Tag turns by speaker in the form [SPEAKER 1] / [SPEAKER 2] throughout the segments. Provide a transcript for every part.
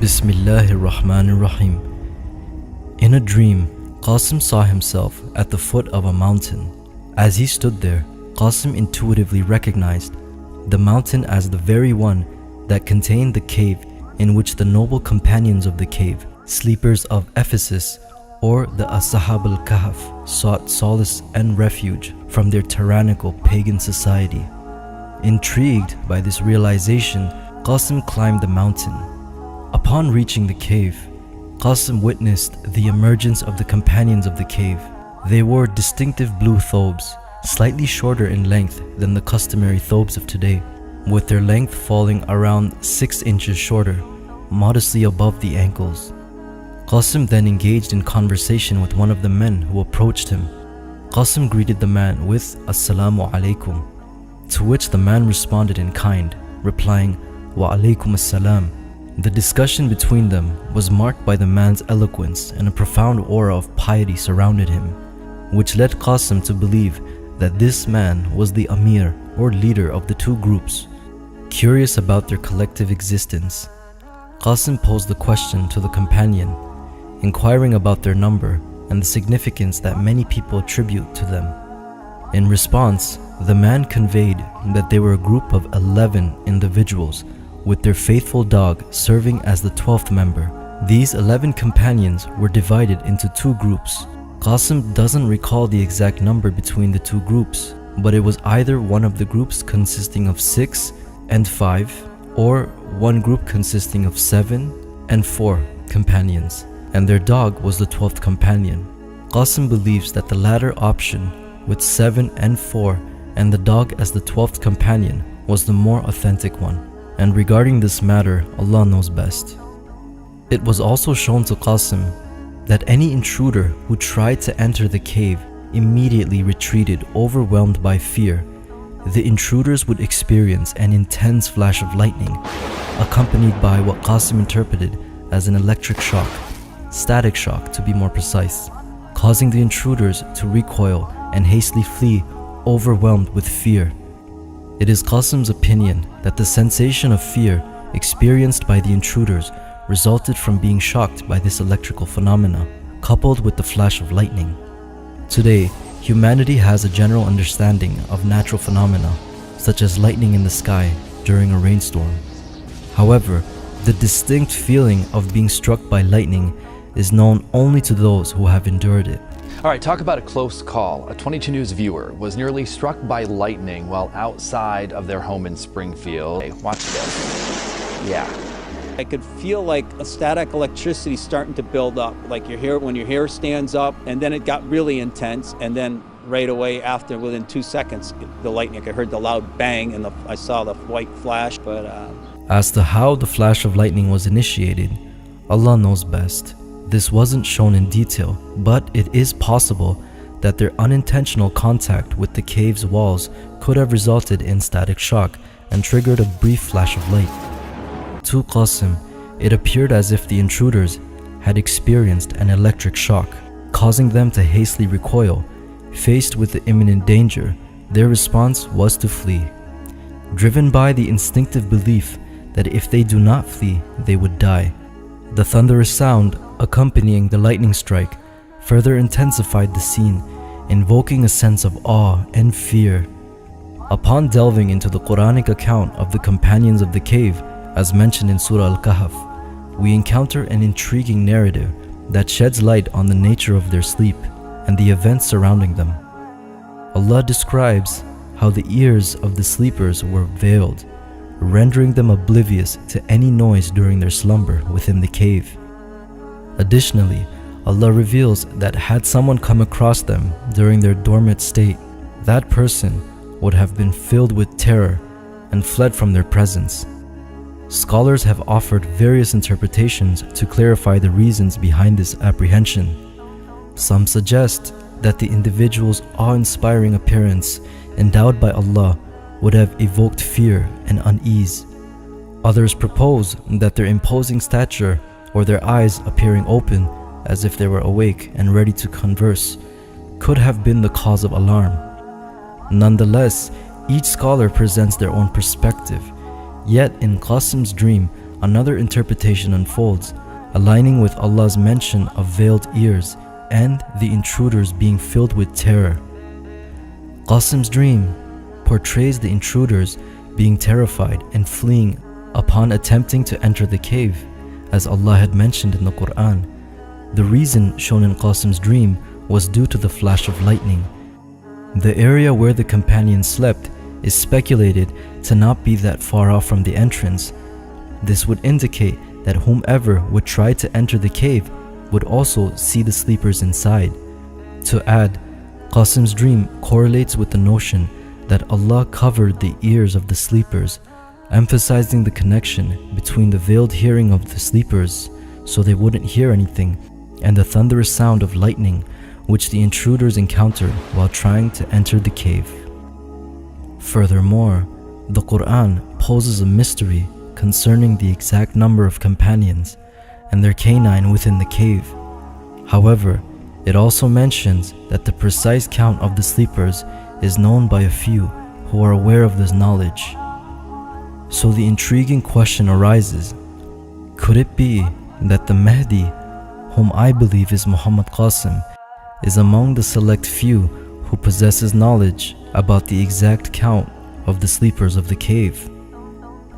[SPEAKER 1] Bismillahir Rahmanir Rahim. In a dream, Qasim saw himself at the foot of a mountain. As he stood there, Qasim intuitively recognized the mountain as the very one that contained the cave in which the noble companions of the cave, sleepers of Ephesus, or the Ashab al-Kahf, sought solace and refuge from their tyrannical pagan society. Intrigued by this realization, Qasim climbed the mountain. Upon reaching the cave, Qasim witnessed the emergence of the companions of the cave. They wore distinctive blue thobes, slightly shorter in length than the customary thobes of today, with their length falling around 6 inches shorter, modestly above the ankles. Qasim then engaged in conversation with one of the men who approached him. Qasim greeted the man with "Assalamu alaikum," to which the man responded in kind, replying "Wa alaikum assalam." The discussion between them was marked by the man's eloquence, and a profound aura of piety surrounded him, which led Qasim to believe that this man was the Amir or leader of the two groups. Curious about their collective existence, Qasim posed the question to the companion, inquiring about their number and the significance that many people attribute to them. In response, the man conveyed that they were a group of 11 individuals, with their faithful dog serving as the 12th member. These 11 companions were divided into two groups. Qasim doesn't recall the exact number between the two groups, but it was either one of the groups consisting of 6 and 5, or one group consisting of 7 and 4 companions, and their dog was the 12th companion. Qasim believes that the latter option, with 7 and 4 and the dog as the 12th companion, was the more authentic one. And regarding this matter, Allah knows best. It was also shown to Qasim that any intruder who tried to enter the cave immediately retreated, overwhelmed by fear. The intruders would experience an intense flash of lightning, accompanied by what Qasim interpreted as an electric shock, static shock to be more precise, causing the intruders to recoil and hastily flee, overwhelmed with fear. It is Qasim's opinion that the sensation of fear experienced by the intruders resulted from being shocked by this electrical phenomena, coupled with the flash of lightning. Today, humanity has a general understanding of natural phenomena, such as lightning in the sky during a rainstorm. However, the distinct feeling of being struck by lightning is known only to those who have endured it.
[SPEAKER 2] All right, talk about a close call. A 22 News viewer was nearly struck by lightning while outside of their home in Springfield. Hey, watch this. Yeah.
[SPEAKER 3] I could feel like a static electricity starting to build up, like your hair, when your hair stands up, and then it got really intense, and then right away after, within 2 seconds, the lightning, I heard the loud bang, and I saw the white flash. But
[SPEAKER 1] as to how the flash of lightning was initiated, Allah knows best. This wasn't shown in detail, but it is possible that their unintentional contact with the cave's walls could have resulted in static shock and triggered a brief flash of light. To Qasim, it appeared as if the intruders had experienced an electric shock, causing them to hastily recoil. Faced with the imminent danger, their response was to flee. Driven by the instinctive belief that if they do not flee, they would die, the thunderous sound accompanying the lightning strike further intensified the scene, invoking a sense of awe and fear. Upon delving into the Quranic account of the companions of the cave, as mentioned in Surah Al-Kahf, we encounter an intriguing narrative that sheds light on the nature of their sleep and the events surrounding them. Allah describes how the ears of the sleepers were veiled, rendering them oblivious to any noise during their slumber within the cave. Additionally, Allah reveals that had someone come across them during their dormant state, that person would have been filled with terror and fled from their presence. Scholars have offered various interpretations to clarify the reasons behind this apprehension. Some suggest that the individual's awe-inspiring appearance endowed by Allah would have evoked fear and unease. Others propose that their imposing stature or their eyes appearing open as if they were awake and ready to converse could have been the cause of alarm. Nonetheless, each scholar presents their own perspective. Yet in Qasim's dream, another interpretation unfolds, aligning with Allah's mention of veiled ears and the intruders being filled with terror. Qasim's dream portrays the intruders being terrified and fleeing upon attempting to enter the cave, as Allah had mentioned in the Quran. The reason shown in Qasim's dream was due to the flash of lightning. The area where the companions slept is speculated to not be that far off from the entrance. This would indicate that whomever would try to enter the cave would also see the sleepers inside. To add, Qasim's dream correlates with the notion that Allah covered the ears of the sleepers, emphasizing the connection between the veiled hearing of the sleepers so they wouldn't hear anything, and the thunderous sound of lightning which the intruders encountered while trying to enter the cave. Furthermore, the Quran poses a mystery concerning the exact number of companions and their canine within the cave. However, it also mentions that the precise count of the sleepers is known by a few who are aware of this knowledge. So the intriguing question arises, could it be that the Mahdi, whom I believe is Muhammad Qasim, is among the select few who possesses knowledge about the exact count of the sleepers of the cave?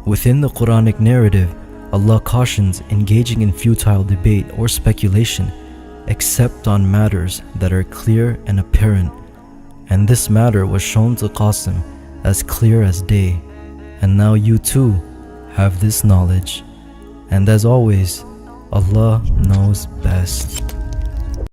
[SPEAKER 1] Within the Quranic narrative, Allah cautions engaging in futile debate or speculation except on matters that are clear and apparent, and this matter was shown to Qasim as clear as day. And now you too have this knowledge, and as always, Allah knows best.